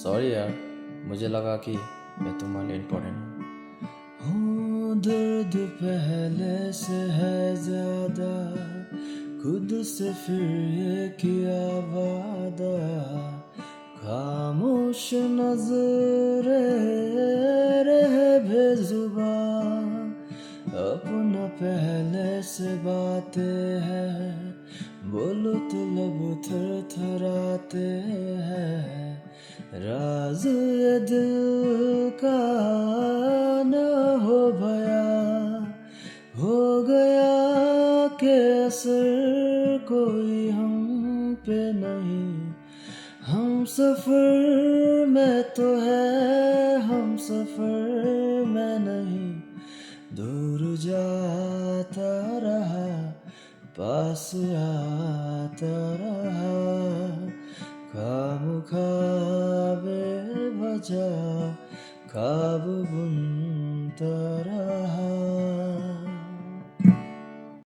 Sorry यार, मुझे लगा कि मैं तुम्हारे लिए इम्पोर्टेंट हूँ। दर्द पहले से है ज्यादा, खुद से फिर ये किया वादा, खामोश नजरे रहे बेजुबान, अपना पहले से बातें हैं, बोलो तो लब थरथराते हैं, राज ये दिल का न हो भया, हो गया कि असर कोई हम पे नहीं, हम सफर में तो है, हम सफर में नहीं, दूर जाता रहा, पास आता रहा, खाबे बजा, ख्वाब बुनता रहा।